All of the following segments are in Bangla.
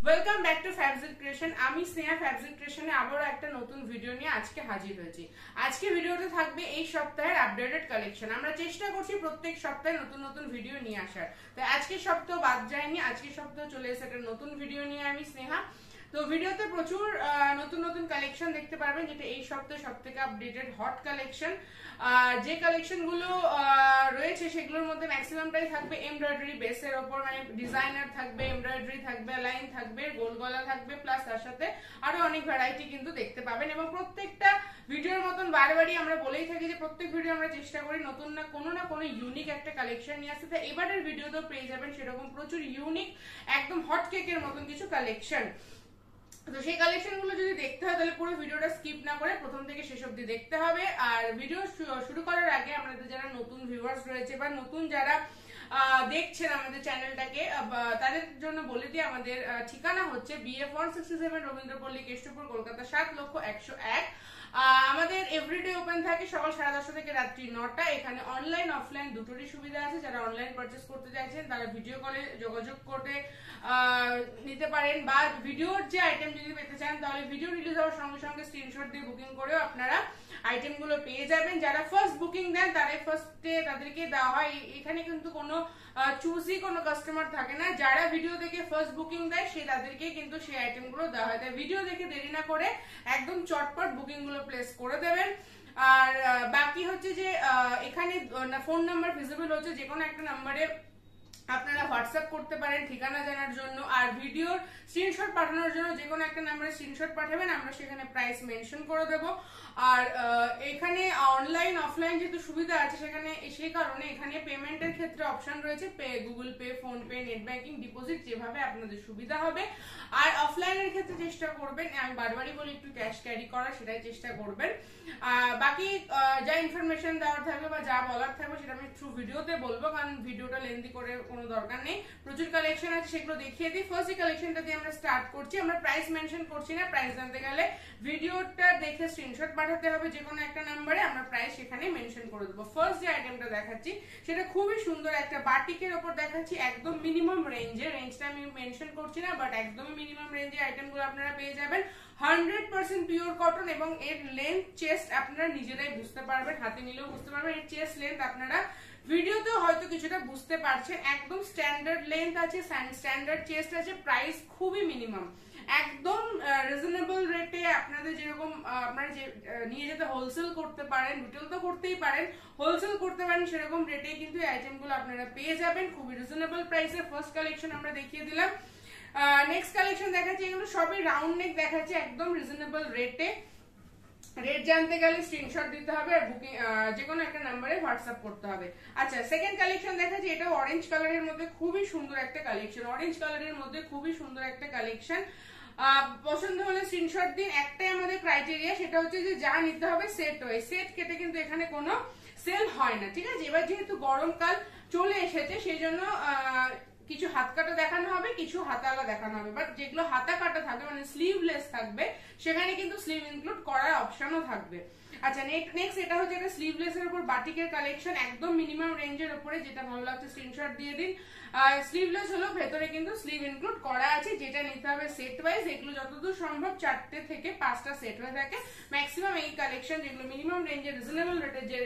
Welcome back to Fabzil creation. আমি স্নেহা ফ্যাবজিল ক্রিয়েশনে আবারও একটা নতুন ভিডিও নিয়ে আজকে হাজির হয়েছি। আজকে ভিডিওতে থাকবে এই সপ্তাহের আপডেটেড কালেকশন। আমরা চেষ্টা করছি প্রত্যেক সপ্তাহে নতুন নতুন ভিডিও নিয়ে আসার। তো আজকের সপ্তাহ বাদ যায়নি, আজকের সপ্তাহ চলে এসে একটা নতুন ভিডিও নিয়ে আমি স্নেহা। তো ভিডিওতে প্রচুর নতুন নতুন কালেকশন দেখতে পারবেন, যেটা এই সপ্তাহে সবথেকে আপডেটেড হট কালেকশন। যে কালেকশনগুলো রয়েছে সেগুলোর মধ্যে ম্যাক্সিমামটাই থাকবে এমব্রয়ডারি বেসের ওপর, মানে ডিজাইনার থাকবে, এমব্রয়ডারি থাকবে, লাইন থাকবে, গোল গলা থাকবে, প্লাস তার সাথে আরো অনেক ভ্যারাইটি কিন্তু দেখতে পাবেন। এবং প্রত্যেকটা ভিডিওর মতন বারবারই আমরা বলেই থাকি যে প্রত্যেক ভিডিও আমরা চেষ্টা করি নতুন না কোনো ইউনিক একটা কালেকশন নিয়ে আসতে। এবারের ভিডিওতেও পেয়ে যাবেন সেরকম প্রচুর ইউনিক একদম হট কেকের মতন কিছু কালেকশন। তো সেই কালেকশন গুলো যদি দেখতে হয় তাহলে পুরো ভিডিওটা স্কিপ না করে প্রথম থেকে শেষ অবধি দেখতে হবে। আর ভিডিও শুরু করার আগে আমাদের যারা নতুন ভিউয়ার্স রয়েছে বা নতুন যারা দেখছেন আমাদের চ্যানেলটাকে, তাদের জন্য বলে দিই আমাদের ঠিকানা হচ্ছে BF 167 রবীন্দ্রপল্লী, কেষ্টপুর, কলকাতা 7,01,001। আমাদের এভরিডে ওপেন থাকে সকাল 10:30 থেকে রাত্রি 9টা। এখানে অনলাইন অফলাইন দুটোরই সুবিধা আছে। যারা অনলাইন পারচেস করতে চাইছেন তারা ভিডিও কলে যোগাযোগ করে নিতে পারেন, বা ভিডিওর যে আইটেম যদি পেতে চান তাহলে ভিডিও রিলিজ হওয়ার সঙ্গে সঙ্গে স্ক্রিনশট দিয়ে বুকিং করেও আপনারা আইটেম গুলো পেয়ে যাবেন। যারা ফার্স্ট বুকিং দেন তারাই ফার্স্টে তাদেরকে দেওয়া হয়। এখানে কিন্তু কোনো চুজি কোনো কাস্টমার থাকে না। যারা ভিডিও দেখে ফার্স্ট বুকিং দেয় তাদেরকে কিন্তু সেই আইটেম গুলো দেওয়া হয়। তাই ভিডিও দেখে দেরি না করে একদম চটপট বুকিং গুলো প্লেস করে দেবেন। আর বাকি হচ্ছে যে এখানে ফোন নাম্বার ভিজিবল হচ্ছে, যে কোনো একটা নাম্বারে আপনারা হোয়াটসঅ্যাপ করতে পারেন ঠিকানা জানার জন্য। আর ভিডিওর স্ক্রিনশট পাঠানোর জন্য যে কোনো একটা নাম্বারে স্ক্রিনশট পাঠাবেন, আমরা সেখানে প্রাইস মেনশন করে দেব। আর এখানে অনলাইন অফলাইন যেহেতু সুবিধা আছে সেখানে, সেই কারণে এখানে পেমেন্টের ক্ষেত্রে অপশন রয়েছে Google pay, phone pay, net banking, deposit, যেভাবে আপনাদের সুবিধা হবে। আর অফলাইনের ক্ষেত্রে চেষ্টা করবেন, আমি বারবারই বলি, একটু ক্যাশ ক্যারি করার, সেটাই চেষ্টা করবেন। বাকি যা ইনফরমেশন দেওয়ার থাকবে বা যা বলার থাকবে সেটা আমি থ্রু ভিডিওতে বলবো, কারণ ভিডিওটা লেন্দি করে কোনো দরকার নেই। প্রচুর কালেকশন আছে, সেগুলো দেখিয়ে দিই। ফার্স্ট যে কালেকশনটা দিয়ে আমরা স্টার্ট করছি, আমরা প্রাইস মেনশন করছি না। প্রাইস জানতে গেলে ভিডিওটা দেখে স্ক্রিনশট পাঠাতে হবে যে কোনো একটা নাম্বারে, আমরা প্রাইস সেখানে মেনশন করে দেবো। ফার্স্ট যে আইটেমটা দেখাচ্ছি সেটা খুবই সুন্দর একটা বাটিকের ওপর দেখাচ্ছি, একদম মিনিমাম রেঞ্জে। রেঞ্জটা আমি মেনশন করছি না, বাট একদমই মিনিমাম রেঞ্জে আইটেমগুলো আপনারা পেয়ে যাবেন। 100% পিওর কটন, এবং এর লেন্থ চেস্ট আপনারা নিজেরাই বুঝতে পারবেন, হাতে নিলেও বুঝতে পারবেন। এর চেস্ট লেন্থ আপনারা ভিডিওতে হয়তো কিছুটা বুঝতে পারছেন, একদম স্ট্যান্ডার্ড লেন্থ আছে, স্ট্যান্ডার্ড চেস্ট আছে। প্রাইস খুবই মিনিমাম, একদম রিজনেবল রেটে। আপনাদের যেরকম আপনারা যে নিয়ে যেতে হোলসেল করতে পারেন, রিটেল তো করতেই পারেন, হোলসেল করতে পারেন, সেরকম রেটে কিন্তু এই আইটেমগুলো আপনারা পেয়ে যাবেন খুবই রিজনেবল প্রাইসে। ফার্স্ট কালেকশন আমরা দেখিয়ে দিলাম। নেক্সট কালেকশন দেখাচ্ছি, এগুলো সবই রাউন্ড নেক দেখাচ্ছি, একদম রিজনেবল রেটে। রেট জানতে গেলে স্ক্রিনশট দিতে হবে আর বুকিং যে কোনো একটা নাম্বারে হোয়াটসঅ্যাপ করতে হবে। আচ্ছা, সেকেন্ড কালেকশন দেখাচ্ছি, এটা অরেঞ্জ কালারের মধ্যে খুবই সুন্দর একটা কালেকশন। অরেঞ্জ কালারের মধ্যে খুবই সুন্দর একটা কালেকশন। পছন্দ হলে স্ক্রিনশট দিন। একটাই আমাদের ক্রাইটেরিয়া, সেটা হচ্ছে যে যা নিতে হবে সেট ওয়াইজ। সেট কেটে কিন্তু এখানে কোনো সেল হয় না, ঠিক আছে? এবার যেহেতু গরমকাল চলে এসেছে সেই জন্য কিছু হাত কাটা দেখানো হবে, কিছু হাতালা দেখানো হবে। বাট যেগুলো হাতা কাটা থাকবে, মানে স্লিভলেস থাকবে, সেখানে কিন্তু স্লিভ ইনক্লুড করার অপশনও থাকবে। আচ্ছা, নেক্সট এটা হচ্ছে একটা স্লিভলেস এর উপর বাটিকের কালেকশন, একদম মিনিমাম রেঞ্জের উপরে। যেটা ভালো লাগছে স্ক্রিনশট দিয়ে দিন। স্লিভলেস হলো, ভেতরে কিন্তু স্লিভ ইনক্লুড করা আছে। যেটা নিতে হবে সেট ওয়াইজ। এগুলো যতদূর সম্ভব 4 থেকে 5টা সেট হয়ে থাকে ম্যাক্সিমাম। এই কালেকশন যেগুলো মিনিমাম রেঞ্জে রিজনেবল রেটের, যে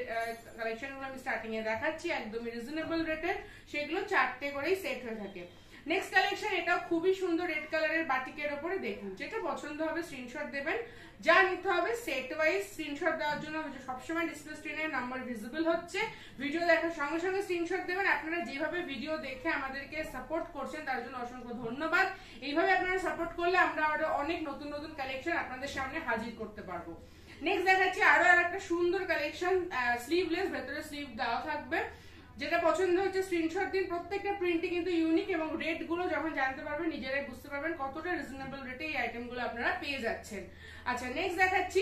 কালেকশনগুলো আমি স্টার্টিং এ দেখাচ্ছি একদমই রিজনেবল রেটের, সেগুলো 4টে করেই সেট হয়ে থাকে। নেক্সট কালেকশন, এটাও খুবই সুন্দর, রেড কালারের বাটিকের উপরে। দেখুন, যেটা পছন্দ হবে স্ক্রিনশট দেবেন। যা নিতে হবে সেট ওয়াইজ। স্ক্রিনশট দেওয়ার জন্য সবসময় ডিসপ্লে স্ক্রিনের নাম্বার ভিজিবল হচ্ছে, ভিডিও দেখার সঙ্গে সঙ্গে স্ক্রিনশট দেবেন। আপনারা যেভাবে ভিডিও দেখে আমাদেরকে সাপোর্ট করছেন তার জন্য অসংখ্য ধন্যবাদ। এইভাবে আপনারা সাপোর্ট করলে আমরা আরো অনেক নতুন নতুন কালেকশন আপনাদের সামনে হাজির করতে পারবো। নেক্সট দেখাচ্ছি আরো একটা সুন্দর কালেকশন, স্লিভলেস, ভেতরে স্লিভ দেওয়া থাকবে। যেটা পছন্দ হচ্ছে স্ক্রিনশট দিন। প্রত্যেকটা প্রিন্টই কিন্তু ইউনিক, এবং রেট গুলো যখন জানতে পারবেন নিজেরাই বুঝতে পারবেন কতটা রিজনেবল রেটে এই আইটেম গুলো আপনারা পেয়ে যাচ্ছেন। আচ্ছা, নেক্সট দেখাচ্ছি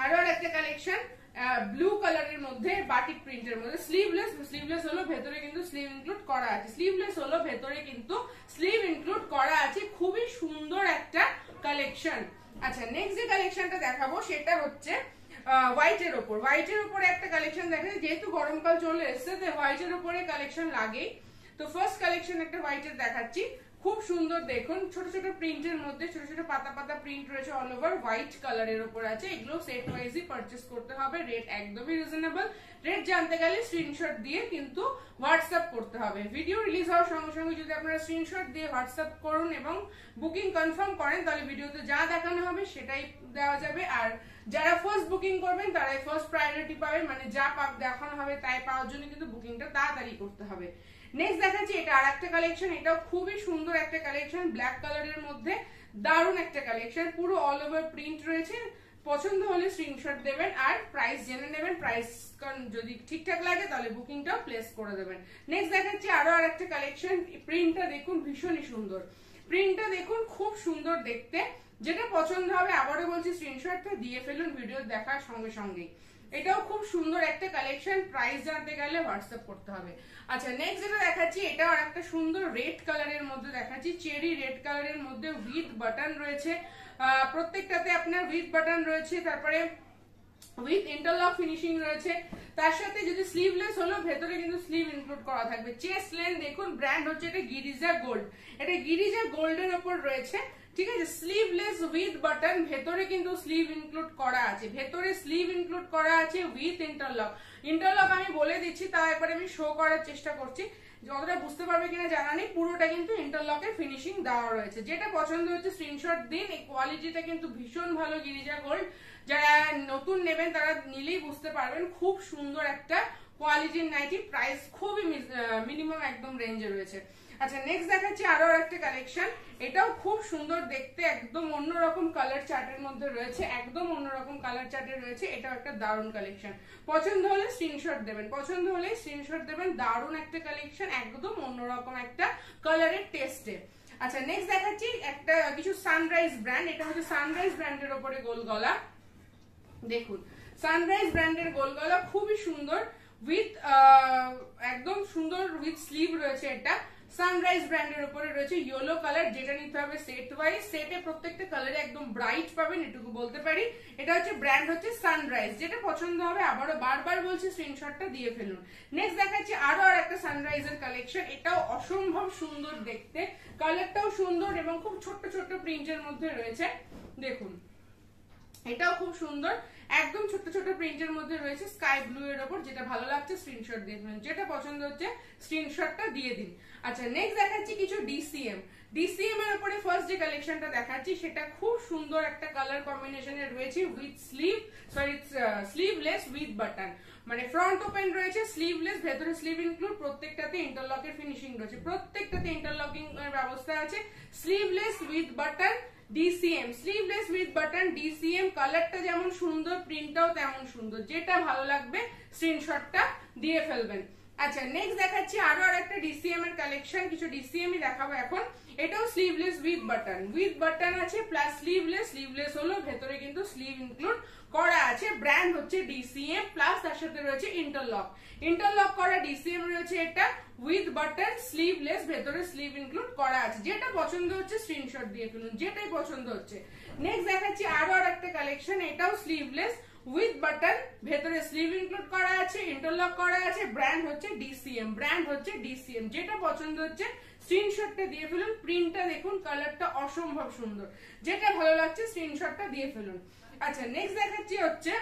আরো একটা কালেকশন, ব্লু কালারের মধ্যে বাটিক প্রিন্টের মধ্যে স্লিভলেস হলো, ভেতরে কিন্তু স্লিভ ইনক্লুড করা আছে। স্লিভলেস হলো, ভেতরে কিন্তু স্লিভ ইনক্লুড করা আছে। খুবই সুন্দর একটা কালেকশন। আচ্ছা, নেক্সট যে কালেকশনটা দেখাবো সেটা হচ্ছে হোয়াইটের উপরে একটা কালেকশন দেখা যায়। যেহেতু গরমকাল চলে এসছে তো হোয়াইটের উপরে কালেকশন লাগেই। তো ফার্স্ট কালেকশন একটা হোয়াইটের দেখাচ্ছি, খুব সুন্দর দেখুন, ছোট ছোট প্রিন্টের মধ্যে ছোট ছোট পাতা পাতা প্রিন্ট রয়েছে, অল ওভার হোয়াইট কালারের উপর আছে। এগুলো সেট ওয়াইজই পারচেস করতে হবে, রেট একদমই রিজনেবল। রেট জানতে গেলে স্ক্রিনশট দিয়ে কিন্তু হোয়াটসঅ্যাপ করতে হবে। ভিডিও রিলিজ হওয়ার সঙ্গে সঙ্গে যদি আপনারা স্ক্রিনশট দিয়ে হোয়াটসঅ্যাপ করুন এবং বুকিং কনফার্ম করেন, তাহলে ভিডিওতে যা দেখানো হবে সেটাই দেওয়া যাবে। আর যারা ফার্স্ট বুকিং করবেন তারাই ফার্স্ট প্রায়োরিটি পাবেন, মানে যা দেখানো হবে তাই পাওয়ার জন্য কিন্তু বুকিংটা তাড়াতাড়ি করতে হবে। নেক্সট দেখাচ্ছি এটা আর একটা কালেকশন, এটাও খুবই সুন্দর একটা কালেকশন, ব্ল্যাক কালারের মধ্যে দারুণ একটা কালেকশন, পুরো অল ওভার প্রিন্ট রয়েছে। পছন্দ হলে স্ক্রিনশট দেবেন আর প্রাইস জেনে নেবেন, প্রাইস যদি ঠিকঠাক লাগে তাহলে বুকিংটাও প্লেস করে দেবেন। নেক্সট দেখাচ্ছি আরো আর একটা কালেকশন, প্রিন্টটা দেখুন ভীষণই সুন্দর, প্রিন্টটা দেখুন খুব সুন্দর দেখতে। যেটা পছন্দ হবে আবারও বলছি স্ক্রিনশটটা দিয়ে ফেলুন ভিডিও দেখার সঙ্গে সঙ্গেই। এটাও খুব সুন্দর একটা কালেকশন, প্রাইস জানতে গেলে হোয়াটসঅ্যাপ করতে হবে। আচ্ছা নেক্সট যেটা দেখাচ্ছি এটাও একটা সুন্দর রেড কালারের মধ্যে দেখাচ্ছি, চেরি রেড কালারের মধ্যে উইথ বাটন রয়েছে, প্রত্যেকটাতে আপনার উইথ বাটন রয়েছে, তারপরে উইথ ইন্টারলক ফিনিশিং রয়েছে। তার সাথে যদি স্লিভলেস হলো ভেতরে কিন্তু স্লিভ ইনক্লুড করা থাকবে। চেস্ট লেন্থ দেখুন, ব্র্যান্ড হচ্ছে এটা গিরিজা গোল্ড, এটা গিরিজা গোল্ডের উপর রয়েছে, ঠিক আছে। স্লিভলেস উইথ বাটন, ভেতরে কিন্তু স্লিভ ইনক্লুড করা আছে, ভেতরে স্লিভ ইনক্লুড করা আছে উইথ ইন্টারলক। ইন্টারলক আমি বলে দিচ্ছি, তাও একবার আমি শো করার চেষ্টা করছি, যতটা বুঝতে পারবে কিনা জানা নেই। পুরোটা কিন্তু ইন্টারলকের ফিনিশিং দেওয়া রয়েছে। যেটা পছন্দ হচ্ছে স্ক্রিনশট দিন। এই কোয়ালিটিটা কিন্তু ভীষণ ভালো গিরিজা গোল্ড, যারা নতুন নেবেন তারা নিলেই বুঝতে পারবেন, খুব সুন্দর একটা কোয়ালিটির নাইটি, প্রাইস খুবই মিনিমাম একদম রেঞ্জে রয়েছে। আচ্ছা নেক্সট দেখাচ্ছি আরো একটা কালেকশন, এটাও খুব সুন্দর দেখতে, একদম অন্যরকম কালার চার্টের মধ্যে রয়েছে, একদম অন্যরকম কালার চার্টে রয়েছে। এটাও একটা দারুণ কালেকশন, পছন্দ হলে স্ক্রিনশট দেবেন, পছন্দ হলে স্ক্রিনশট দেবেন। দারুণ একটা কালেকশন, একদম অন্যরকম একটা কালারের টেস্টে। আচ্ছা নেক্সট দেখাচ্ছি একটা কিছু সানরাইজ ব্র্যান্ড, এটা হচ্ছে সানরাইজ ব্র্যান্ডের উপরে গোল গলা, দেখুন সানরাইজ ব্র্যান্ডের গোল গলা খুবই সুন্দর, উইথ একদম সুন্দর উইথ স্লিভ রয়েছে। এটা সানরাইজ ব্র্যান্ডের উপরে রয়েছে, ইয়েলো কালার, যেটা নিতে হবে সেট ওয়াইজ। সেটে প্রত্যেকটা কালারে একদম ব্রাইট পাবেন, এটুকু বলতে পারি। এটা হচ্ছে ব্র্যান্ড হচ্ছে সানরাইজ, যেটা পছন্দ হবে আবারও বারবার বলছি স্ক্রিনশটটা দিয়ে ফেলুন। নেক্সট দেখাচ্ছি আরো আর একটা সানরাইজের কালেকশন, এটাও অসম্ভব সুন্দর দেখতে, কালারটাও সুন্দর এবং খুব ছোট্ট ছোট্ট প্রিন্টের মধ্যে রয়েছে, দেখুন এটাও খুব সুন্দর, একদম ছোট ছোট প্রিন্টের মধ্যে রয়েছে, স্কাই ব্লু এর উপর। যেটা ভালো লাগছে স্ক্রিনশট দিয়ে ফেলুন, যেটা পছন্দ হচ্ছে স্ক্রিনশটটা দিয়ে দিন। আচ্ছা নেক্সট দেখাচ্ছি কিছু ডিসিএম, ডিসিএম এর উপরে ফার্স্ট যে কালেকশনটা দেখাচ্ছি সেটা খুব সুন্দর একটা কালার কম্বিনেশনে রয়েছে, উইথ স্লিভলেস উইথ বাটন, মানে ফ্রন্ট ওপেন রয়েছে, স্লিভলেস, ভেতরে স্লিভ ইনক্লুড, প্রত্যেকটাতে ইন্টারলকের ফিনিশিং রয়েছে, প্রত্যেকটাতে ইন্টারলকিং এর ব্যবস্থা আছে। Sleeveless with button DCM, sleeveless with button DCM, কালারটা যেমন সুন্দর প্রিন্টটাও তেমন সুন্দর, যেটা ভালো লাগবে স্ক্রিনশটটা দিয়ে ফেলবেন। আচ্ছা নেক্সট দেখাচ্ছি আরো একটা ডিসিএম এর কালেকশন, কিছু ডিসিএম ই দেখাবো এখন। এটাও স্লিভলেস উইথ বাটন আছে, প্লাস স্লিভলেস, স্লিভলেস হলো ভেতরে কিন্তু স্লিভ ইনক্লুড করা আছে। ব্র্যান্ড হচ্ছে ডিসিএম, প্লাস তার সাথে রয়েছে ইন্টারলক করা ডিসিএম রয়েছে। এটা উইথ বাটন স্লিভলেস, ভেতরে স্লিভ ইনক্লুড করা আছে। যেটা পছন্দ হচ্ছে স্ক্রিনশট দিয়ে ফেলুন, যেটাই পছন্দ হচ্ছে। নেক্সট দেখাচ্ছি আরো একটা কালেকশন, এটাও স্লিভলেস উইথ বাটন, ভেতরে স্লিভ ইনক্লুড করা আছে, ইন্টারলক করা আছে। ব্র্যান্ড হচ্ছে ডিসিএম, যেটা পছন্দ হচ্ছে স্ক্রিনশটটা দিয়ে ফেলুন। প্রিন্টটা দেখুন, কালারটা অসম্ভব সুন্দর, যেটা ভালো লাগছে স্ক্রিনশটটা দিয়ে ফেলুন। আচ্ছা নেক্সট দেখাচ্ছি হচ্ছে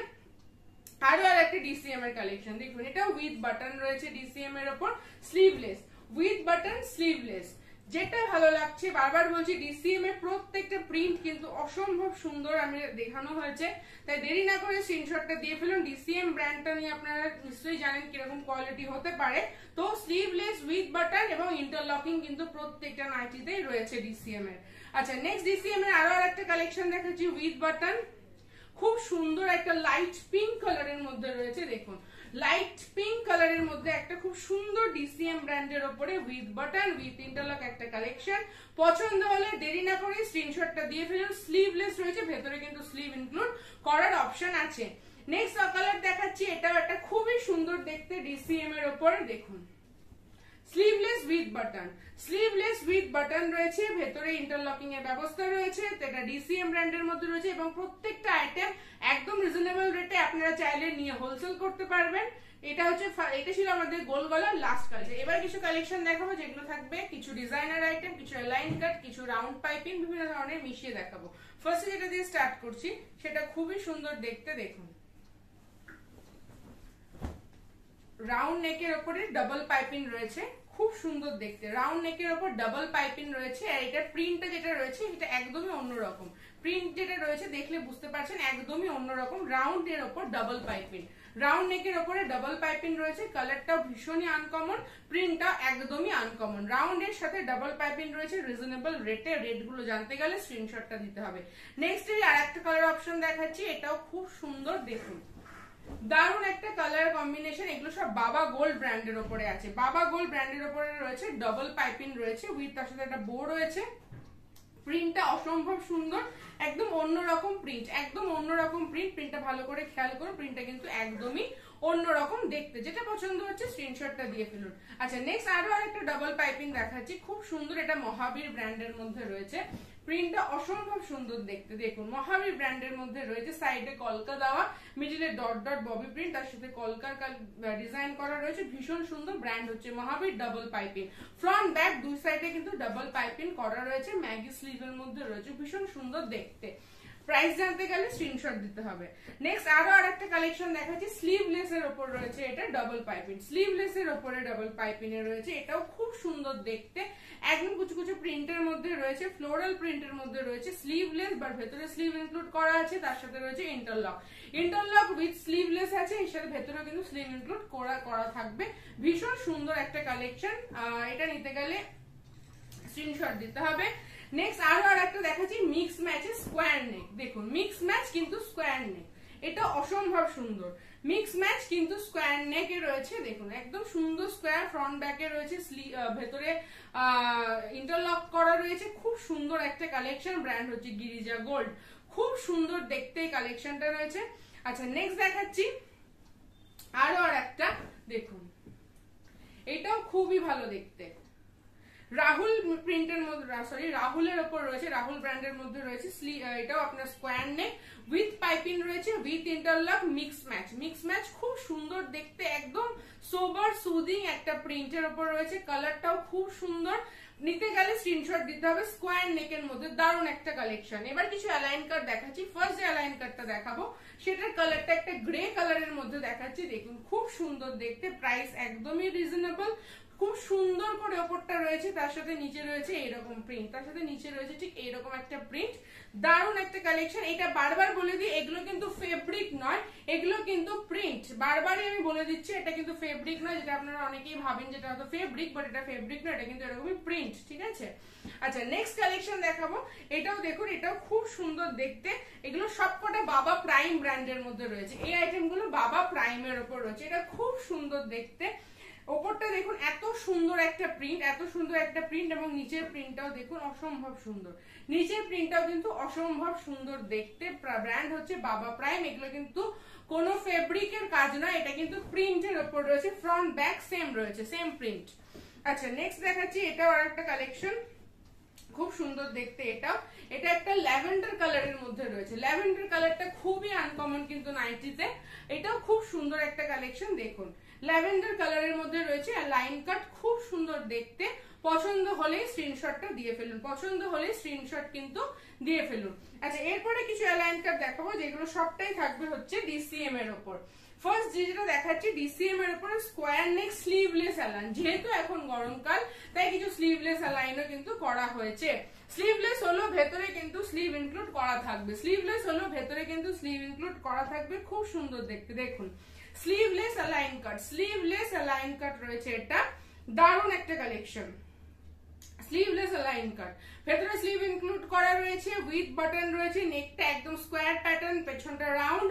আরো একটা ডিসিএম এর কালেকশন, দেখুন এটা উইথ বাটন রয়েছে ডিসিএম এর উপর, স্লিভলেস উইথ বাটন স্লিভলেস, যেটা ভালো লাগছে। বারবার বলছি ডিসিএম এর প্রত্যেকটা প্রিন্ট কিন্তু অসম্ভব সুন্দর আমি দেখানো হয়েছে, তাই দেরি না করে স্ক্রিনশটটা দিয়ে ফেলুন। ডিসিএম ব্র্যান্ডটা নিয়ে আপনারা নিশ্চয়ই জানেন কিরকম কোয়ালিটি হতে পারে। তো স্লিভলেস উইথ বাটন এবং ইন্টারলকিং কিন্তু প্রত্যেকটা নাইটিতেই রয়েছে ডিসিএম এর। আচ্ছা নেক্সট ডিসিএম এর আরো একটা কালেকশন দেখাচ্ছি উইথ বাটন, খুব সুন্দর একটা লাইট পিঙ্ক কালারের মধ্যে রয়েছে, দেখুন লাইট পিঙ্ক কালারের মধ্যে একটা খুব সুন্দর ডিসিএম ব্র্যান্ডের উপরে উইথ বাটন উইথ ইন্টারলক একটা কালেকশন। পছন্দ হলে দেরি না করে স্ক্রিনশটটা দিয়ে ফেলুন। স্লিভলেস রয়েছে, ভেতরে কিন্তু স্লিভ ইনক্লুড করার অপশন আছে। নেক্সট কালার দেখাচ্ছি, এটাও একটা খুবই সুন্দর দেখতে ডিসিএম এর উপরে, দেখুন sleeveless with button, sleeveless with button রয়েছে, ভেতরে ইন্টারলকিং এর ব্যবস্থা রয়েছে, এটা ডিসিএম ব্র্যান্ডের মধ্যে রয়েছে এবং প্রত্যেকটা আইটেম একদম রিজনেবল রেটে আপনারা চাইলে নিয়ে হোলসেল করতে পারবেন। এটা হচ্ছে, এটা ছিল আমাদের গোল গলার লাস্ট কালেকশন। এবার কিছু কালেকশন দেখাবো যেগুলো থাকবে কিছু ডিজাইনার আইটেম, কিছু অ্যালাইন কাট, কিছু রাউন্ড পাইপিং, বিভিন্ন ধরনের মিশিয়ে দেখাবো। ফার্স্টে যেটা দিয়ে স্টার্ট করছি সেটা খুবই সুন্দর দেখতে, দেখুন রাউন্ড নেকের উপরে ডাবল পাইপিং রয়েছে, খুব সুন্দর দেখতে। রাউন্ড নেকের উপর ডাবল পাইপিং রয়েছে আর এটা প্রিন্টটা যেটা রয়েছে এটা একদমই অন্যরকম। প্রিন্ট যেটা রয়েছে দেখলে বুঝতে পারছেন একদমই অন্যরকম। রাউন্ড এর উপর ডাবল পাইপিং, রাউন্ড নেকের উপরে ডাবল পাইপিং রয়েছে, কালারটাও ভীষণই আনকমন, প্রিন্টটা একদমই আনকমন। রাউন্ড এর সাথে ডাবল পাইপিং রয়েছে রিজনেবল রেটে। রেট গুলো জানতে গেলে স্ক্রিনশটটা দিতে হবে। নেক্সট এর আরেকটা কালার অপশন দেখাচ্ছি, এটাও খুব সুন্দর দেখুন, দারুণ একটা কালার কম্বিনেশন। এগুলো সব বাবা গোল্ড ব্র্যান্ডের উপরে আছে, বাবা গোল্ড ব্র্যান্ডের উপরে রয়েছে, ডাবল পাইপিং রয়েছে উইথ তার সাথে একটা বো রয়েছে। প্রিন্টটা অসম্ভব সুন্দর, একদম অন্যরকম প্রিন্ট, একদম অন্যরকম প্রিন্ট। প্রিন্টটা ভালো করে খেয়াল করুন, প্রিন্টটা কিন্তু একদমই অন্যরকম দেখতে। যেটা পছন্দ হচ্ছে স্ক্রিনশটটা দিয়ে ফেলুন। আচ্ছা নেক্সট আরো আরেকটা ডাবল পাইপিং দেখাচ্ছি, খুব সুন্দর, এটা মহাবীর ব্র্যান্ডের মধ্যে রয়েছে। প্রিন্টটা অসম্ভব সুন্দর দেখতে, দেখুন মহাবীর ব্র্যান্ডের মধ্যে রয়েছে। সাইডে কলকা দেওয়া, মিডিলে ডট ডট ববি প্রিন্ট, তার সাথে কলকার ডিজাইন করা রয়েছে, ভীষণ সুন্দর। ব্র্যান্ড হচ্ছে মহাবীর, ডাবল পাইপিং। ফ্রন্ট ব্যাক দুই সাইডে কিন্তু ডাবল পাইপিং করা রয়েছে, ম্যাগি স্লিভের মধ্যে রয়েছে, ভীষণ সুন্দর দেখতে। প্রাইস জানতে গেলে স্ক্রিনশট দিতে হবে। নেক্সট আরো আরেকটা কালেকশন দেখাচ্ছি, স্লিভলেস এর উপর রয়েছে, এটা ডাবল পাইপিং। স্লিভলেস এর উপরে ডাবল পাইপিং এ রয়েছে, এটাও খুব সুন্দর দেখতে, একদম কুচু কুচু প্রিন্টের মধ্যে রয়েছে, ফ্লোরাল প্রিন্টের মধ্যে রয়েছে। স্লিভলেস বাট ভেতরে স্লিভ ইনক্লুড করা আছে, তার সাথে রয়েছে ইন্টারলক, ইন্টারলক উইথ স্লিভলেস আছে, এর সাথে ভেতরে কিন্তু স্লিভ ইনক্লুড করা থাকবে। ভীষণ সুন্দর একটা কালেকশন, এটা নিতে গেলে স্ক্রিনশট দিতে হবে। নেক্সট আরো আরেকটা দেখাচ্ছি, মিক্স ম্যাচে স্কোয়ার নেক। দেখুন মিক্স ম্যাচ কিন্তু স্কোয়ার নেক, এটা অসম্ভব সুন্দর। মিক্স ম্যাচ কিন্তু স্কোয়ার নেকে রয়েছে, দেখুন একদম সুন্দর স্কোয়ার। ফ্রন্ট ব্যাকে রয়েছে, ভেতরে ইন্টারলক করা রয়েছে, খুব সুন্দর একটা কালেকশন। ব্র্যান্ড হচ্ছে গিরিজা গোল্ড, খুব সুন্দর দেখতে এই কালেকশনটা রয়েছে। আচ্ছা নেক্সট দেখাচ্ছি আরো আরেকটা, দেখুন এটাও খুবই ভালো দেখতে। রাহুল প্রিন্টের মধ্যে, সরি রাহুলের উপর রয়েছে, রাহুল ব্র্যান্ডের মধ্যে রয়েছে। এটাও আপনার স্কোয়ার নেক উইথ পাইপিং রয়েছে, with interlock, mix match. Mix match খুব সুন্দর দেখতে, একদম সোবার সুদিং একটা প্রিন্টের উপর রয়েছে, কালারটাও খুব সুন্দর। নিতে গেলে স্ক্রিনশট দিতে হবে। স্কোয়ার নেকের মধ্যে দারুণ একটা কালেকশন। এবার কিছু অ্যালাইন কাট দেখাচ্ছি। ফার্স্ট যে অ্যালাইন কাটটা দেখাবো সেটার কালারটা একটা গ্রে কালারের মধ্যে দেখাচ্ছি, দেখুন খুব সুন্দর দেখতে। প্রাইস একদমই রিজনেবল, খুব সুন্দর করে ওপরটা রয়েছে, তার সাথে নিচে রয়েছে এইরকম প্রিন্ট, তার সাথে নিচে রয়েছে ঠিক এইরকম একটা প্রিন্ট। দারুণ একটা কালেকশন। এটা বারবার বলে দিই, এগুলো কিন্তু ফেব্রিক নয়, এগুলো কিন্তু প্রিন্ট। বারবারই আমি বলে দিচ্ছি এটা কিন্তু ফেব্রিক নয়, যেটা আপনারা অনেকেই ভাবেন যেটা হয়তো ফেব্রিক, বাট এটা ফেব্রিক নয়, এটা কিন্তু এরকমই প্রিন্ট, ঠিক আছে। আচ্ছা নেক্সট কালেকশন দেখাবো, এটাও দেখুন, এটাও খুব সুন্দর দেখতে। এগুলো সবকটা বাবা প্রাইম ব্র্যান্ডের মধ্যে রয়েছে, এই আইটেমগুলো বাবা প্রাইমের উপর রয়েছে। এটা খুব সুন্দর দেখতে, ওপরটা দেখুন এত সুন্দর একটা প্রিন্ট, এত সুন্দর একটা প্রিন্ট, এবং নিচের প্রিন্টটাও দেখুন অসম্ভব সুন্দর। নিচের প্রিন্টটাও কিন্তু অসম্ভব সুন্দর দেখতে। ব্র্যান্ড হচ্ছে বাবা প্রাইম। এগুলো কিন্তু কোনো ফেব্রিকের কাজ নয়, এটা কিন্তু প্রিন্টের উপর রয়েছে। ফ্রন্ট ব্যাক সেম রয়েছে, সেম প্রিন্ট। আচ্ছা নেক্সট দেখাচ্ছি, এটাও আরেকটা কালেকশন, খুব সুন্দর দেখতে। এটা একটা ল্যাভেন্ডার কালারের মধ্যে রয়েছে। ল্যাভেন্ডার কালারটা খুবই আনকমন কিন্তু নাইটিতে, এটাও খুব সুন্দর একটা কালেকশন। দেখুন ল্যাভেন্ডার কালারের মধ্যে রয়েছে, আর লাইন কাট, খুব সুন্দর দেখতে। পছন্দ হলে স্ক্রিনশটটা দিয়ে ফেলুন, পছন্দ হলে স্ক্রিনশট কিন্তু দিয়ে ফেলুন। আচ্ছা এরপরে কিছু অ্যালাইন কাট দেখাবো, যেগুলো সবটাই থাকবে হচ্ছে ডিসিএম এর উপর। ফার্স্ট যেটা দেখাচ্ছি ডিসিএম এর উপরে স্কোয়ার নেক স্লিভলেস অ্যালাইন। যেহেতু এখন গরমকাল তাই কিছু স্লিভলেস অ্যালাইনও কিন্তু করা হয়েছে। স্লিভলেস হলো ভেতরে কিন্তু স্লিভ ইনক্লুড করা থাকবে, স্লিভলেস হলো ভেতরে কিন্তু স্লিভ ইনক্লুড করা থাকবে, খুব সুন্দর দেখতে। দেখুন স্লিভলেস অ্যালাইন কাট, স্লিভলেস অ্যালাইন কাট রয়েছে, এটা দারুণ একটা কালেকশন। স্লিভলেস অ্যালাইন কাট, ভেতরে স্লিভ ইনক্লুড করা রয়েছে, উইথ বাটন রয়েছে, নেকটা একদম স্কোয়ার প্যাটার্ন, পেছনটা রাউন্ড,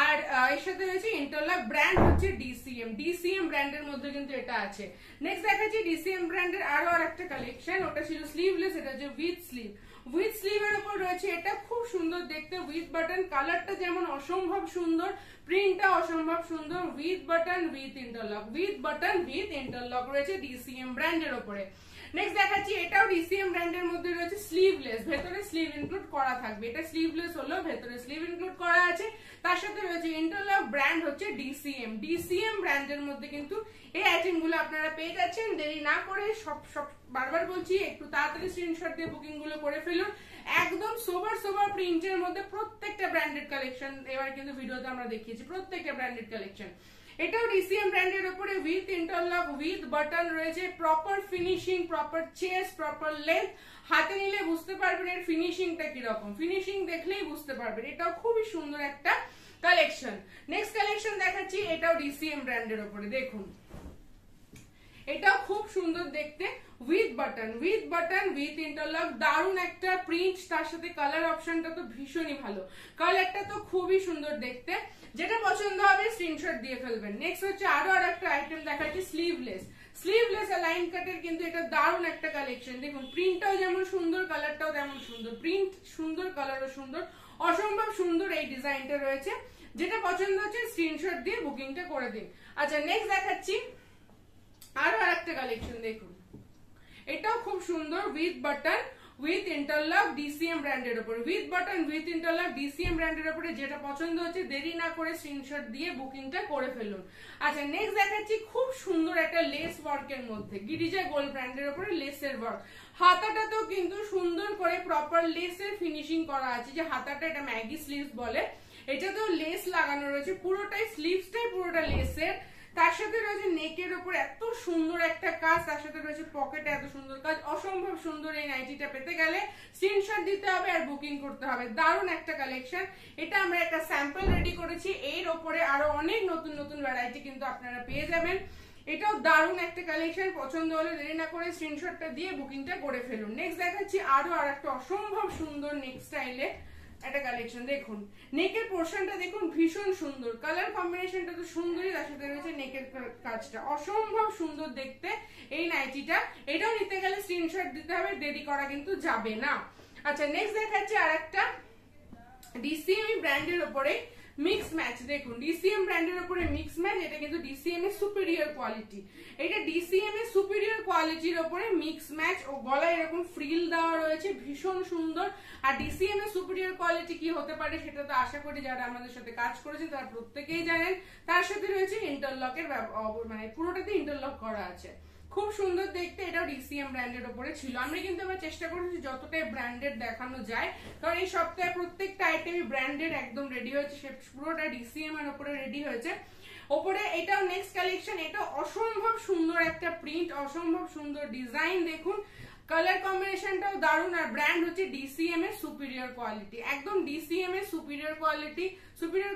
আর এর সাথে রয়েছে ইন্টারলক। ব্র্যান্ড হচ্ছে ডিসিএম, ডিসিএম ব্র্যান্ডের মধ্যে কিন্তু এটা আছে। নেক্সট দেখাচ্ছি ডিসিএম ব্র্যান্ডের আরো আরেকটা কালেকশন, ওটা ছিল স্লিভলেস, এটা হচ্ছে উইথ স্লিভ। উইথ স্লিভের উপর রয়েছে, এটা খুব সুন্দর দেখতে, উইথ বাটন, কালারটা যেমন অসম্ভব সুন্দর, প্রিন্টটা অসম্ভব সুন্দর, with button with interlock, with button with interlock রয়েছে ডিসিএম ব্র্যান্ডের উপরে। নেক্সট দেখাচ্ছি, এটাও ডিসিএম ব্র্যান্ডের মধ্যে রয়েছে, স্লিভলেস, ভেতরে স্লিভ ইনক্লুড করা থাকবে, এটা স্লিভলেস হলো, ভেতরে স্লিভ ইনক্লুড করা আছে, তার সাথে রয়েছে ইন্টারলক, ব্র্যান্ড হচ্ছে ডিসিএম। ডিসিএম ব্র্যান্ডের মধ্যে কিন্তু এই আইটেম গুলো আপনারা পেয়ে যাচ্ছেন। দেরি না করে সব বারবার বলছি, একটু তাড়াতাড়ি স্ক্রিনশট দিয়ে বুকিং গুলো করে ফেলুন। একদম সোবার সোবার প্রিন্টের মধ্যে প্রত্যেকটা ব্র্যান্ডেড কালেকশন এবার কিন্তু ভিডিওতে আমরা দেখিয়েছি, প্রত্যেকটা ব্র্যান্ডেড কালেকশন। এটাও ডিসিএম ব্র্যান্ডের উপরে উইথ ইন্টারলক, উইথ বাটন রয়েছে, proper finishing, proper chest, proper length, হাতে নিলে বুঝতে পারবেন এর ফিনিশিংটা কিরকম, ফিনিশিং দেখলেই বুঝতে পারবেন। এটাও খুবই সুন্দর একটা কালেকশন। নেক্সট কালেকশন দেখাচ্ছি, এটাও ডিসিএম ব্র্যান্ডের উপরে, দেখুন এটাও খুব সুন্দর দেখতে, উইথ বাটন উইথ ইন্টারলক, দারুন একটা প্রিন্ট, তার সাথে কালার অপশনটা তো ভীষণই ভালো, কালারটা তো খুবই সুন্দর দেখতে, যেটা পছন্দ হবে স্ক্রিনশট দিয়ে ফেলবেন। নেক্সট হচ্ছে আরো একটা আইটেম দেখাচ্ছি, স্লিভলেস, স্লিভলেস লাইন কাটের কিন্তু এটা দারুন একটা কালেকশন। দেখুন প্রিন্টটাও যেমন সুন্দর, কালারটাও তেমন সুন্দর, প্রিন্ট সুন্দর, কালারও সুন্দর, অসম্ভব সুন্দর এই ডিজাইনটা রয়েছে, যেটা পছন্দ হচ্ছে স্ক্রিনশট দিয়ে বুকিংটা করে দিন। আচ্ছা নেক্সট দেখাচ্ছি আরো একটা কালেকশন, দেখুন এটাও খুব সুন্দর, with button with interlock, DCM ব্র্যান্ডের উপরে, with button with interlock, DCM ব্র্যান্ডের উপরে, যেটা পছন্দ হচ্ছে দেরি না করে স্ক্রিনশট দিয়ে বুকিংটা করে ফেলুন। আচ্ছা নেক্সট দেখাচ্ছি খুব সুন্দর একটা লেস ওয়ার্কের মধ্যে, গিরিজা গোল্ড ব্র্যান্ডের উপরে লেসের ওয়ার্ক, হাতাটাতেও কিন্তু সুন্দর করে প্রপার লেসের ফিনিশিং করা আছে, যে হাতাটা এটা ম্যাগি স্লিভস বলে, এটা তো লেস লাগানো রয়েছে, পুরোটাই স্লিভসটাই পুরোটা লেসের, তার সাথে রয়েছে নেকের উপর এত সুন্দর একটা কাজ, তার সাথে রয়েছে পকেটে এত সুন্দর কাজ, অসম্ভব সুন্দর। এই নাইটিটা পেতে গেলে স্ক্রিনশট দিতে হবে আর বুকিং করতে হবে, দারুণ একটা কালেকশন। এটা আমরা একটা স্যাম্পল রেডি করেছি, এর ওপরে আরো অনেক নতুন নতুন ভ্যারাইটি কিন্তু আপনারা পেয়ে যাবেন। এটাও দারুণ একটা কালেকশন, পছন্দ হলে দেরি না করে স্ক্রিনশটটা দিয়ে বুকিংটা করে ফেলুন। নেক্সট দেখাচ্ছি আরো একটা অসম্ভব সুন্দর নেক স্টাইলে একটা কালেকশন, দেখুন নেকের পোর্শনটা দেখুন ভীষণ সুন্দর, কালার কম্বিনেশনটা তো সুন্দরই, তার সাথে রয়েছে নেকের কাজটা অসম্ভব সুন্দর দেখতে এই নাইটিটা। এটাও নিতে গেলে স্ক্রিনশট দিতে হবে, দেরি করা কিন্তু যাবে না। আচ্ছা নেক্সট দেখাচ্ছি আর একটা ডিসিএম ব্র্যান্ডের উপরে মিক্স ম্যাচ, দেখুন ডিসিএম ব্র্যান্ডের উপরে মিক্স ম্যাচ, এটা কিন্তু ডিসিএম এর সুপিরিয়র কোয়ালিটি, এটা ডিসিএম এর সুপিরিয়র কোয়ালিটির উপরে মিক্স ম্যাচ, ও গলায় এরকম ফ্রিল দেওয়া রয়েছে, ভীষণ সুন্দর। আর ডিসিএম এর সুপিরিয়র কোয়ালিটি কি হতে পারে সেটা তো আশা করি যারা আমাদের সাথে কাজ করেছেন তারা প্রত্যেকেই জানেন। তার সাথে রয়েছে ইন্টারলকের, মানে পুরোটাতে ইন্টারলক করা আছে, খুব সুন্দর দেখতে। এটাও ডিসিএম ব্র্যান্ডের উপরে ছিল। আমরা কিন্তু আবার চেষ্টা করেছি যতটাই ব্র্যান্ডেড দেখানো যায়, কারণ এই সপ্তাহে প্রত্যেকটা আইটেমই ব্র্যান্ডেড একদম রেডি হয়েছে, সে পুরোটা ডিসিএম এর উপরে রেডি হয়েছে। ওপরে এটাও নেক্সট কালেকশন, এটা অসম্ভব সুন্দর একটা প্রিন্ট, অসম্ভব সুন্দর ডিজাইন, দেখুন কালার কম্বিনেশনটাও দারুণ, আর ব্র্যান্ড হচ্ছে ডিসিএম এর সুপিরিয়র কোয়ালিটি, একদম ডিসিএম এর সুপিরিয়র কোয়ালিটি। সুপিরিয়র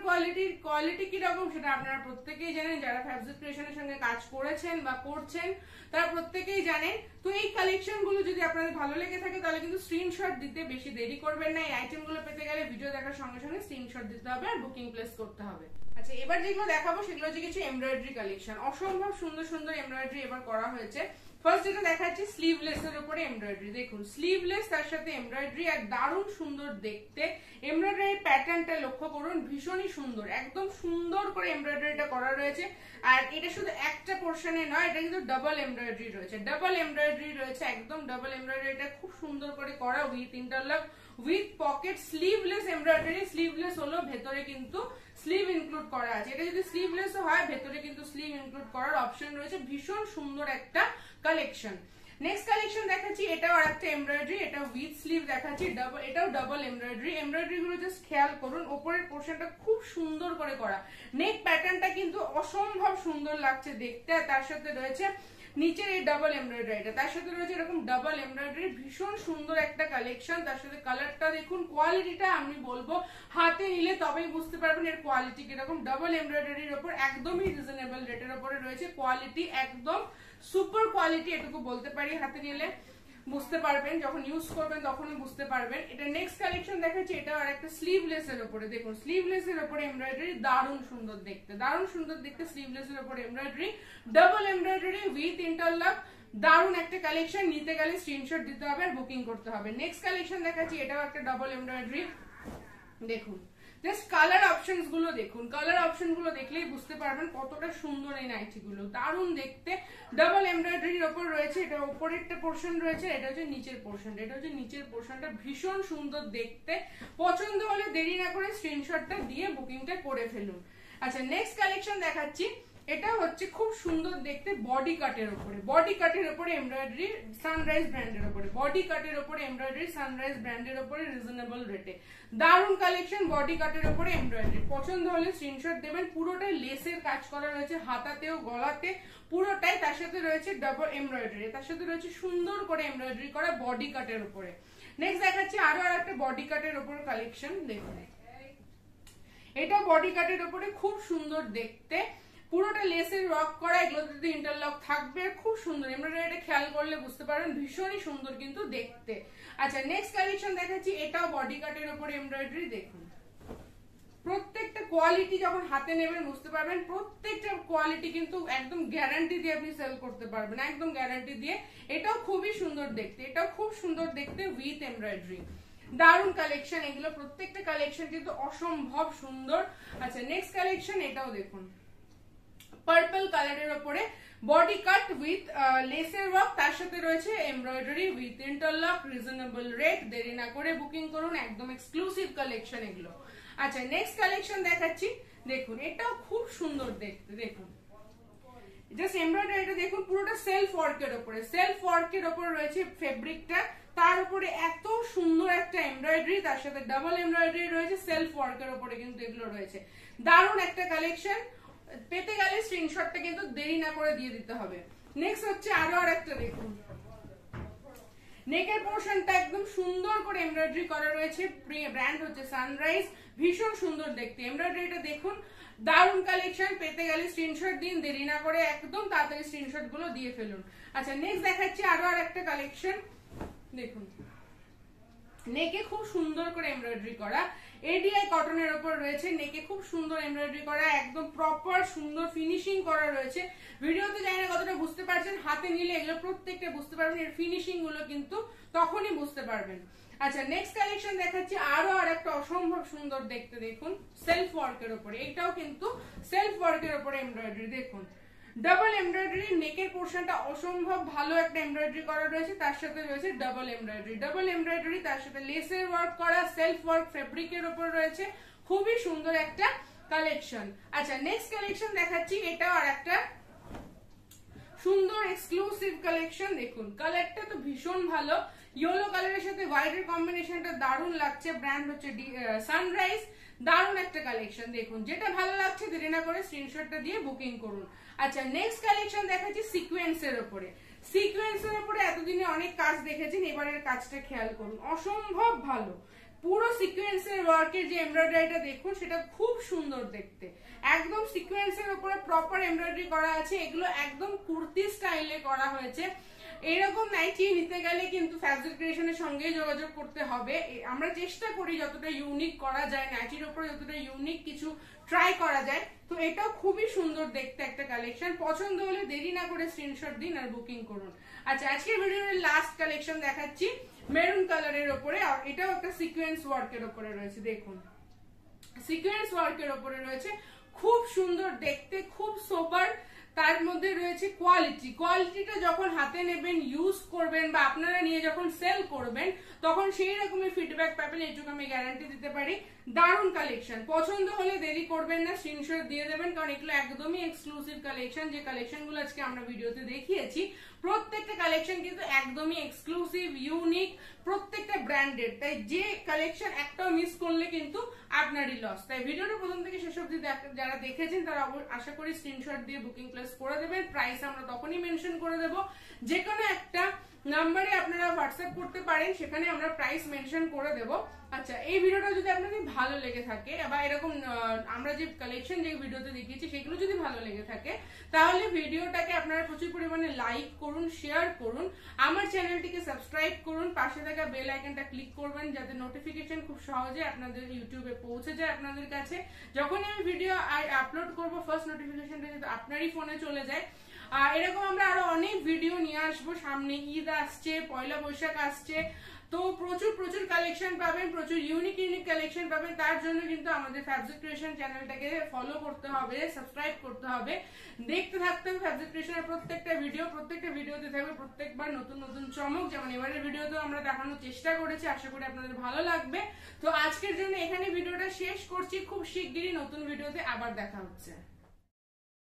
কোয়ালিটি কিরকম সেটা আপনারা প্রত্যেকেই জানেন, যারা ফ্যাব্রিক ক্রিয়েশনের সঙ্গে কাজ করেছেন বা করছেন তারা প্রত্যেকেই জানেন। তো এই কালেকশন গুলো যদি আপনাদের ভালো লেগে থাকে তাহলে কিন্তু স্ক্রিনশট দিতে বেশি দেরি করবেন না। এই আইটেম গুলো পেতে গেলে ভিডিও দেখার সঙ্গে সঙ্গে স্ক্রিনশট দিতে হবে আর বুকিং প্লেস করতে হবে। আচ্ছা এবার যেগুলো দেখাবো সেগুলো হচ্ছে কিছু এমব্রয়ডারি কালেকশন, অসম্ভব সুন্দর সুন্দর এমব্রয়ডারি এবার করা হয়েছে। ফার্স্ট যেটা দেখাচ্ছি স্লিভলেস এর উপরে এমব্রয়ডারি, দেখুন স্লিভলেস তার সাথে এমব্রয়ডারি, আর দারুণ সুন্দর দেখতে। এমব্রয়ডারি প্যাটার্নটা লক্ষ্য করুন, ভীষণই সুন্দর, একদম সুন্দর করে এমব্রয়ডারিটা করা রয়েছে। আর এটা শুধু একটা পোর্শনে নয়, এটা কিন্তু ডাবল এমব্রয়ডারি রয়েছে, ডাবল এমব্রয়ডারি রয়েছে, একদম ডাবল এমব্রয়ডারিটা খুব সুন্দর করে করা, with interlock with pocket, sleeveless embroidery. Sleeveless হলো ভেতরে কিন্তু স্লিভ ইনক্লুড করা আছে, এটা যদি স্লিভলেস হয় ভেতরে কিন্তু স্লিভ ইনক্লুড করার অপশন রয়েছে, ভীষণ সুন্দর একটা কালেকশন। নেক্সট কালেকশন দেখাচ্ছি, এটাও আরেকটা এমব্রয়ডারি, এটা উইথ স্লিভ দেখাচ্ছি, এটাও ডাবল এমব্রয়ডারি। এমব্রয়ডারি গুলো জাস্ট খেয়াল করুন, উপরের পোর্শনটা খুব সুন্দর করে করা, নেক প্যাটার্নটা কিন্তু অসম্ভব সুন্দর লাগছে দেখতে। আর তার সাথে রয়েছে নিচের এই ডাবল এমব্রয়ডারিটা, তার সাথে রয়েছে এরকম ডাবল এমব্রয়ডারি, ভীষণ সুন্দর একটা কালেকশন। তার সাথে কালারটা দেখুন, কোয়ালিটিটা আমি বলবো হাতে নিলে তবেই বুঝতে পারবেন এর কোয়ালিটি কিরকম। ডাবল এমব্রয়ডারির উপর একদমই রিজনেবল রেটের উপরে রয়েছে, কোয়ালিটি একদম সুপার কোয়ালিটি, এটুকু বলতে পারি। হাতে নিলে বুঝতে পারবেন, যখন ইউজ করবেন তখনই বুঝতে পারবেন। এটা নেক্সট কালেকশন দেখাচ্ছি, এটা আর একটা স্লিভলেস এর উপরে, দেখুন স্লিভলেস এর উপরে এমব্রয়ডারি, দারুণ সুন্দর দেখতে, দারুণ সুন্দর দেখতে স্লিভলেস এর উপরে embroidery, double embroidery with interlock, দারুণ একটা কালেকশন, নিতে গেলে স্ক্রিনশট দিতে হবে আর বুকিং করতে হবে। নেক্সট কালেকশন দেখাচ্ছি, এটাও একটা ডাবল এমব্রয়ডারি। দেখুন জাস্ট কালার অপশনস গুলো দেখুন, কালার অপশন গুলো দেখলেই বুঝতে পারবেন কতটা সুন্দর এই নাইটি গুলো, দারুণ দেখতে। ডাবল এমব্রয়ডারির ওপর রয়েছে, এটা উপরের একটা পোর্শন রয়েছে, এটা হচ্ছে নিচের পোর্শনটা, এটা হচ্ছে নিচের পোর্শনটা, ভীষণ সুন্দর দেখতে। পছন্দ হলে দেরি না করে স্ক্রিনশটটা দিয়ে বুকিংটা করে ফেলুন। আচ্ছা নেক্সট কালেকশন দেখাচ্ছি, এটা হচ্ছে খুব সুন্দর দেখতে, বডি কাটের উপরে, বডি কাটের উপরে এমব্রয়ডারি সানরাইজ ব্র্যান্ডের উপরে, বডি কাটের উপরে এমব্রয়ডারি সানরাইজ ব্র্যান্ডের উপরে রিজনেবল রেটে, দারুণ কালেকশন। বডি কাটের উপরে এমব্রয়ডারি, পছন্দ হলে স্ক্রিনশট দেবেন। পুরোটাই লেসের কাজ করা রয়েছে, হাতাতেও গলাতে পুরোটাই, তার সাথে রয়েছে ডাবল এমব্রয়ডারি, তার সাথে রয়েছে সুন্দর করে এমব্রয়ডারি করা বডি কাটের উপরে। নেক্সট দেখাচ্ছি আরো একটা বডি কাটের উপর কালেকশন, দেখুন এটা বডি কাটের উপরে খুব সুন্দর দেখতে, পুরোটা লেসের ওয়ার্ক করা, এগুলো যদি ইন্টারলক থাকবে, খুব সুন্দর এমব্রয়ডারি, খেয়াল করলে বুঝতে পারবেন ভীষণই সুন্দর কিন্তু দেখতে। আচ্ছা নেক্সট কালেকশন দেখাচ্ছি, এটাও বডি কাটের উপরে এমব্রয়ডারি। দেখুন প্রত্যেকটা কোয়ালিটি যখন হাতে নেবেন বুঝতে পারবেন, প্রত্যেকটা কোয়ালিটি কিন্তু একদম গ্যারান্টি দিয়ে আপনি সেল করতে পারবেন, একদম গ্যারান্টি দিয়ে। এটাও খুবই সুন্দর দেখতে, এটাও খুব সুন্দর দেখতে উইথ এমব্রয়ডারি, দারুণ কালেকশন এগুলো, প্রত্যেকটা কালেকশন কিন্তু অসম্ভব সুন্দর। আচ্ছা নেক্সট কালেকশন, এটাও দেখুন পার্পল কালারের উপরে বডি কাট উইথ লেসের ওয়ার্ক, তার সাথে রয়েছে embroidery with interlock, reasonable rate, দেরি না করে বুকিং করুন, একদম এক্সক্লুসিভ কালেকশন এগুলো। আচ্ছা নেক্সট কালেকশন দেখাচ্ছি, দেখুন এটাও খুব সুন্দর দেখতে, দেখুন জাস্ট এমব্রয়ডারিটা দেখুন, পুরোটা সেলফ ওয়ার্কের উপরে, সেলফ ওয়ার্কের উপর রয়েছে ফেব্রিকটা, তার উপরে এত সুন্দর একটা এমব্রয়ডারি, তার সাথে ডাবল এমব্রয়ডারি রয়েছে, সেলফ ওয়ার্কের উপরে কিন্তু এগুলো রয়েছে, দারুণ একটা কালেকশন। পেতে গেলে স্ক্রিনশটটা কিন্তু দেরি না করে দিয়ে দিতে হবে। নেক্সট হচ্ছে আরো একটা, দেখুন নেকের পোর্শনটা একদম সুন্দর করে এমব্রয়ডারি করা রয়েছে, ব্র্যান্ড হচ্ছে সানরাইজ, ভীষণ সুন্দর দেখতে এমব্রয়ডারিটা দেখুন, দারুণ কালেকশন। পেতে গেলে স্ক্রিনশট দিন, দেরি না করে একদম তাড়াতাড়ি স্ক্রিনশট গুলো দিয়ে ফেলুন। আচ্ছা নেক্সট দেখাচ্ছি আরো একটা কালেকশন, দেখুন নেকে খুব সুন্দর করে এমব্রয়ডারি করা, এডিআই কটনের উপর রয়েছে, নেকে খুব সুন্দর এমব্রয়ডারি করা, একদম প্রপার সুন্দর ফিনিশিং করা রয়েছে। ভিডিওতে জানি না কতটা বুঝতে পারছেন, হাতে নিলে এগুলো প্রত্যেকটা বুঝতে পারবেন, এর ফিনিশিং গুলো কিন্তু তখনই বুঝতে পারবেন। আচ্ছা নেক্সট কালেকশন দেখাচ্ছি, আরো একটা অসম্ভব সুন্দর দেখতে, দেখুন সেলফ ওয়ার্কের উপরে, এটাও কিন্তু সেলফ ওয়ার্কের উপরে এমব্রয়ডারি, দেখুন ডাবল এমব্রয়ডারি, নেকের পোর্শনটা অসম্ভব ভালো একটা এমব্রয়ডারি করা রয়েছে, তার সাথে রয়েছে ডাবল এমব্রয়ডারি, ডাবল এমব্রয়ডারি তার সাথে লেসের ওয়ার্ক করা, সেলফ ওয়ার্ক ফেব্রিকের উপর রয়েছে, খুবই সুন্দর একটা কালেকশন। আচ্ছা নেক্সট কালেকশন দেখাচ্ছি, এটাও আর একটা সুন্দর এক্সক্লুসিভ কালেকশন, দেখুন কালারটা তো ভীষণ ভালো, ইয়েলো কালারের সাথে হোয়াইটের কম্বিনেশনটা দারুণ লাগছে, ব্র্যান্ড হচ্ছে সানরাইজ, দারুণ একটা কালেকশন। দেখুন যেটা ভালো লাগছে দেরি না করে স্ক্রিনশটটা দিয়ে বুকিং করুন। আচ্ছা নেক্সট কালেকশন দেখাচ্ছি সিকোয়েন্সের উপরে, সিকোয়েন্সের উপরে এতদিনে অনেক কাজ দেখেছেন, এবারের কাজটা খেয়াল করুন, অসম্ভব ভালো, পুরো সিকোয়েন্সের ওয়ার্কের যে এমব্রয়ডারিটা দেখুন সেটা খুব সুন্দর দেখতে, একদম সিকোয়েন্সের উপরে প্রপার এমব্রয়ডারি করা আছে, এগুলো একদম কুর্তি স্টাইলে করা হয়েছে। এরকম নাইটি নিতে গেলে কিন্তু ফ্যাব্রিক ক্রিয়েশনের সঙ্গে যোগাযোগ করতে হবে, আমরা চেষ্টা করি যতটা ইউনিক করা যায়, নাইটির উপরে যতটা ইউনিক কিছু ট্রাই করা যায়। তো এটাও খুবই সুন্দর দেখতে একটা কালেকশন, পছন্দ হলে দেরি না করে স্ক্রিনশট দিন আর বুকিং করুন। আচ্ছা আজকের ভিডিওর লাস্ট কালেকশন দেখাচ্ছি মেরুন কালারের উপরে, আর এটাও একটা সিকোয়েন্স ওয়ার্কের উপরে রয়েছে, দেখুন সিকোয়েন্স ওয়ার্কের উপরে রয়েছে, খুব সুন্দর দেখতে, খুব সোবার, তার মধ্যে রয়েছে কোয়ালিটি, কোয়ালিটিটা যখন হাতে নেবেন ইউজ করবেন বা আপনারা নিয়ে যখন সেল করবেন তখন সেই রকমের ফিডব্যাক পাবেন, এটুকু আমি গ্যারান্টি দিতে পারি। দারুণ কালেকশন, পছন্দ হলে দেরি করবেন না, স্ক্রিনশট দিয়ে দেবেন, কারণ এগুলো একদমই এক্সক্লুসিভ কালেকশন, যে কালেকশনগুলো আজকে আমরা ভিডিওতে দেখিয়েছি প্রত্যেকটা কালেকশন কিন্তু একদমই এক্সক্লুসিভ, ইউনিক, প্রত্যেকটা ব্র্যান্ডেড, তাই যে কালেকশন একটাও মিস করলে কিন্তু আপনারই লস। তাই ভিডিওটা প্রথম থেকে শেষ অবধি যারা দেখেছেন তারা আশা করি স্ক্রিনশট দিয়ে বুকিং প্লেস করে দেবেন, প্রাইস আমরা তখনই মেনশন করে দেব, যে কোনো একটা নাম্বারে আপনারা হোয়াটসঅ্যাপ করতে পারেন, সেখানে আমরা প্রাইস মেনশন করে দেব। আচ্ছা এই ভিডিওটা যদি আপনাদের ভালো লেগে থাকে বা এরকম আমরা যে কালেকশন যে ভিডিওতে দেখিয়েছি সেগুলো যদি ভালো লেগে থাকে তাহলে ভিডিওটাকে আপনারা প্রচুর পরিমাণে লাইক করুন, শেয়ার করুন, আমার চ্যানেলটিকে সাবস্ক্রাইব করুন, পাশে থাকা বেল আইকনটা ক্লিক করবেন যাতে নোটিফিকেশন খুব সহজে আপনাদের ইউটিউবে পৌঁছে যায় আপনাদের কাছে, যখন আমি ভিডিও আপলোড করব ফার্স্ট নোটিফিকেশনটা যাতে আপনারই ফোনে চলে যায়। এরকম আমরা আরো অনেক ভিডিও নিয়ে আসবো। সামনে ঈদ আসছে, পয়লা বৈশাখ আসছে, তো প্রচুর প্রচুর কালেকশন পাবেন, প্রচুর ইউনিক ইউনিক কালেকশন পাবেন। তার জন্য কিন্তু আমাদের ফ্যাব্রিক ক্রিয়েশন চ্যানেলটাকে ফলো করতে হবে, সাবস্ক্রাইব করতে হবে, দেখতে থাকতে হবে ফ্যাব্রিক ক্রিয়েশনের প্রত্যেকটা ভিডিওতে থাকবে প্রত্যেকবার নতুন নতুন চমক। যেমন এবারের ভিডিওতেও আমরা দেখানোর চেষ্টা করেছি, আশা করি আপনাদের ভালো লাগবে। তো আজকের জন্য এখানে ভিডিওটা শেষ করছি, খুব শিগগিরই নতুন ভিডিওতে আবার দেখা হচ্ছে।